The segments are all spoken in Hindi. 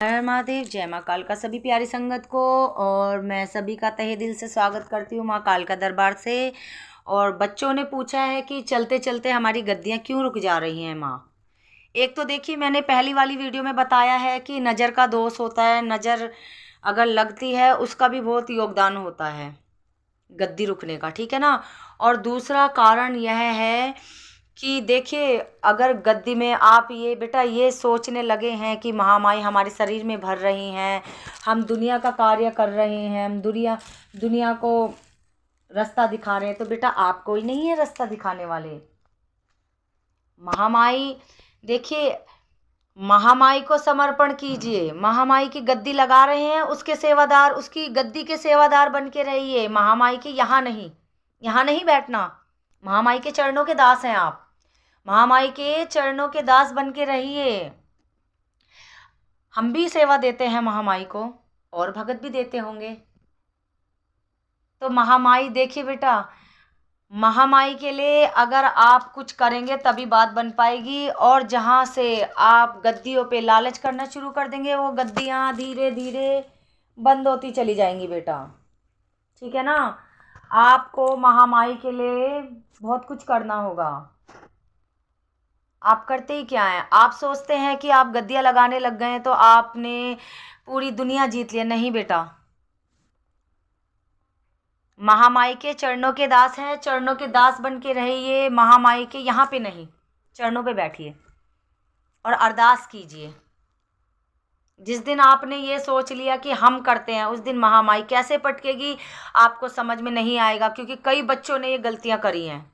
हर महादेव। जय माँ कालका सभी प्यारी संगत को। और मैं सभी का तहे दिल से स्वागत करती हूँ माँ कालका दरबार से। और बच्चों ने पूछा है कि चलते चलते हमारी गद्दियाँ क्यों रुक जा रही हैं माँ। एक तो देखिए, मैंने पहली वाली वीडियो में बताया है कि नज़र का दोष होता है, नज़र अगर लगती है उसका भी बहुत योगदान होता है गद्दी रुकने का, ठीक है ना। और दूसरा कारण यह है कि देखिए, अगर गद्दी में आप ये बेटा ये सोचने लगे हैं कि महामाई हमारे शरीर में भर रही हैं, हम दुनिया का कार्य कर रहे हैं, हम दुनिया को रास्ता दिखा रहे हैं, तो बेटा आप कोई नहीं है रास्ता दिखाने वाले। महामाई, देखिए, महामाई को समर्पण कीजिए। महामाई की गद्दी लगा रहे हैं, उसके सेवादार, उसकी गद्दी के सेवादार बन के रहिए। महामाई के यहाँ नहीं बैठना। महामाई के चरणों के दास हैं आप। महामाई के चरणों के दास बन के रहिए। हम भी सेवा देते हैं महामाई को, और भगत भी देते होंगे। तो महामाई, देखिए बेटा, महामाई के लिए अगर आप कुछ करेंगे तभी बात बन पाएगी। और जहाँ से आप गद्दियों पे लालच करना शुरू कर देंगे, वो गद्दियाँ धीरे धीरे बंद होती चली जाएंगी बेटा, ठीक है ना। आपको महामाई के लिए बहुत कुछ करना होगा। आप करते ही क्या हैं? आप सोचते हैं कि आप गद्दियाँ लगाने लग गए हैं तो आपने पूरी दुनिया जीत लिया। नहीं बेटा, महामाई के चरणों के दास हैं, चरणों के दास बन के रहिए। महामाई के यहाँ पे नहीं, चरणों पे बैठिए और अरदास कीजिए। जिस दिन आपने ये सोच लिया कि हम करते हैं, उस दिन महामाई कैसे पटकेगी आपको समझ में नहीं आएगा। क्योंकि कई बच्चों ने ये गलतियां करी हैं,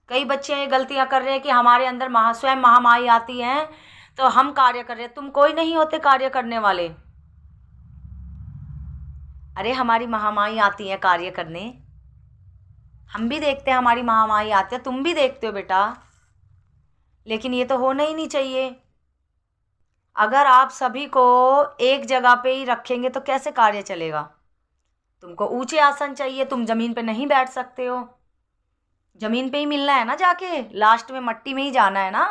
कई बच्चे ये गलतियां कर रहे हैं कि हमारे अंदर स्वयं महामाई आती हैं तो हम कार्य कर रहे हैं। तुम कोई नहीं होते कार्य करने वाले। अरे हमारी महामाई आती है कार्य करने, हम भी देखते हैं हमारी महामाई आती है, तुम भी देखते हो बेटा। लेकिन ये तो होना ही नहीं चाहिए। अगर आप सभी को एक जगह पे ही रखेंगे तो कैसे कार्य चलेगा। तुमको ऊंचे आसन चाहिए, तुम जमीन पे नहीं बैठ सकते हो। जमीन पे ही मिलना है ना, जाके लास्ट में मट्टी में ही जाना है ना।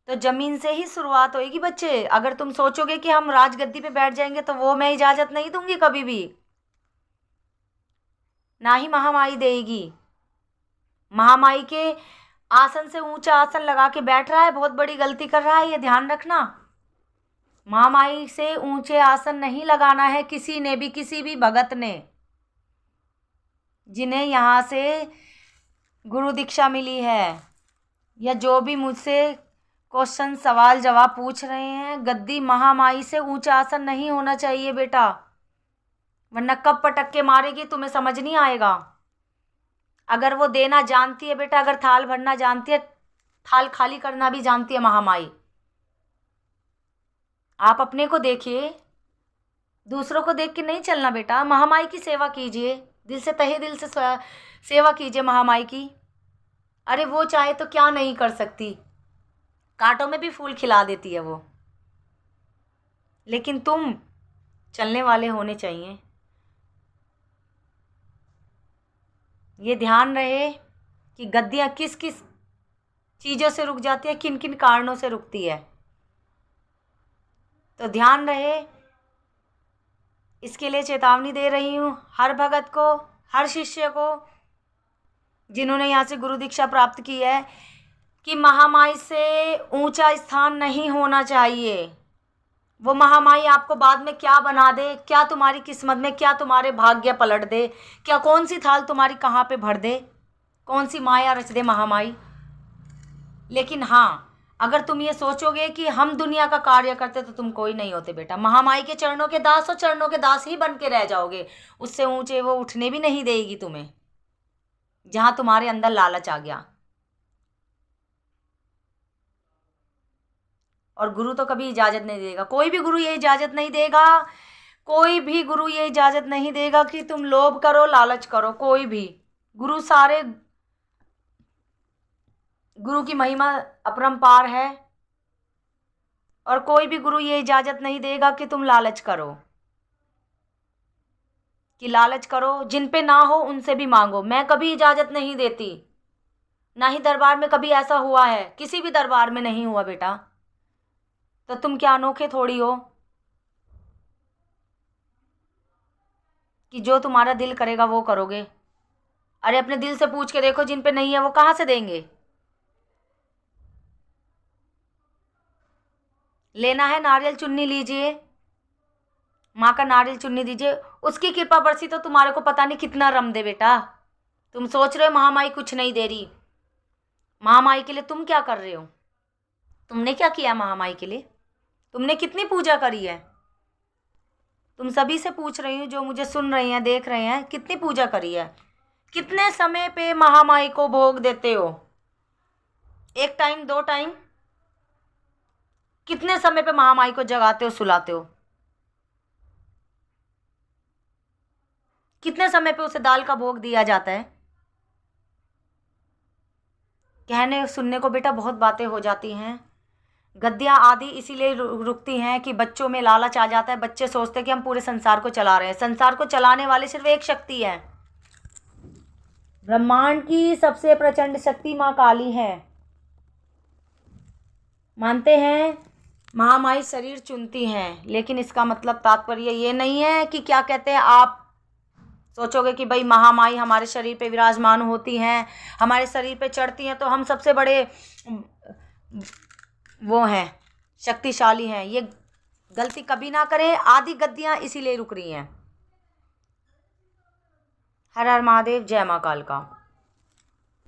तो जमीन से ही शुरुआत होगी बच्चे। अगर तुम सोचोगे कि हम राजगद्दी पे बैठ जाएंगे तो वो मैं इजाजत नहीं दूंगी कभी भी, ना ही महामाई देगी। महामाई के आसन से ऊंचा आसन लगा के बैठ रहा है, बहुत बड़ी गलती कर रहा है, ये ध्यान रखना। महामाई से ऊंचे आसन नहीं लगाना है किसी ने भी, किसी भी भगत ने, जिन्हें यहाँ से गुरु दीक्षा मिली है, या जो भी मुझसे क्वेश्चन सवाल जवाब पूछ रहे हैं। गद्दी महामाई से ऊंचा आसन नहीं होना चाहिए बेटा, वरना कब पटक के मारेगी तुम्हें समझ नहीं आएगा। अगर वो देना जानती है बेटा, अगर थाल भरना जानती है, थाल खाली करना भी जानती है महामाई। आप अपने को देखिए, दूसरों को देख के नहीं चलना बेटा। महामाई की सेवा कीजिए, दिल से, तहे दिल से सेवा कीजिए महामाई की। अरे वो चाहे तो क्या नहीं कर सकती, कांटों में भी फूल खिला देती है वो। लेकिन तुम चलने वाले होने चाहिए। ये ध्यान रहे कि गद्दियाँ किस किस चीज़ों से रुक जाती है, किन किन कारणों से रुकती है। तो ध्यान रहे, इसके लिए चेतावनी दे रही हूँ हर भगत को, हर शिष्य को जिन्होंने यहाँ से गुरु दीक्षा प्राप्त की है, कि महामाई से ऊंचा स्थान नहीं होना चाहिए। वो महामाई आपको बाद में क्या बना दे, क्या तुम्हारी किस्मत में, क्या तुम्हारे भाग्य पलट दे, क्या कौन सी थाल तुम्हारी कहाँ पे भर दे, कौन सी माया रच दे महामाई। लेकिन हाँ, अगर तुम ये सोचोगे कि हम दुनिया का कार्य करते तो तुम कोई नहीं होते बेटा। महामाई के चरणों के दास हो, चरणों के दास ही बन के रह जाओगे। उससे ऊंचे वो उठने भी नहीं देगी तुम्हें, जहाँ तुम्हारे अंदर लालच आ गया। और गुरु तो कभी इजाज़त नहीं देगा, कोई भी गुरु ये इजाज़त नहीं देगा, कोई भी गुरु ये इजाज़त नहीं देगा कि तुम लोभ करो, लालच करो। कोई भी गुरु, सारे गुरु की महिमा अपरंपार है। और कोई भी गुरु ये इजाज़त नहीं देगा कि तुम लालच करो, कि लालच करो। जिन पे ना हो उनसे भी मांगो। मैं कभी इजाज़त नहीं देती, ना ही दरबार में कभी ऐसा हुआ है, किसी भी दरबार में नहीं हुआ बेटा। तो तुम क्या अनोखे थोड़ी हो कि जो तुम्हारा दिल करेगा वो करोगे। अरे अपने दिल से पूछ के देखो, जिन पे नहीं है वो कहाँ से देंगे। लेना है नारियल चुन्नी लीजिए, माँ का नारियल चुन्नी दीजिए, उसकी कृपा बरसी तो तुम्हारे को पता नहीं कितना रम दे बेटा। तुम सोच रहे हो महामाई कुछ नहीं दे रही, महामाई के लिए तुम क्या कर रहे हो? तुमने क्या किया महामाई के लिए? तुमने कितनी पूजा करी है? तुम सभी से पूछ रही हूँ जो मुझे सुन रहे हैं, देख रहे हैं, कितनी पूजा करी है? कितने समय पे महामाई को भोग देते हो? एक टाइम, दो टाइम? कितने समय पे महामाई को जगाते हो, सुलाते हो? कितने समय पे उसे दाल का भोग दिया जाता है? कहने सुनने को बेटा बहुत बातें हो जाती हैं। गद्दियाँ आदि इसीलिए रुकती हैं कि बच्चों में लालच आ जाता है। बच्चे सोचते हैं कि हम पूरे संसार को चला रहे हैं। संसार को चलाने वाली सिर्फ एक शक्ति है। ब्रह्मांड की सबसे प्रचंड शक्ति माँ काली है। मानते हैं महामाई शरीर चुनती हैं, लेकिन इसका मतलब तात्पर्य ये नहीं है कि क्या कहते हैं, आप सोचोगे कि भाई महामाई हमारे शरीर पे विराजमान होती हैं, हमारे शरीर पे चढ़ती हैं तो हम सबसे बड़े वो हैं, शक्तिशाली हैं। ये गलती कभी ना करें। आदि गद्दियाँ इसीलिए रुक रही हैं। हर हर महादेव, जय माँ कालका।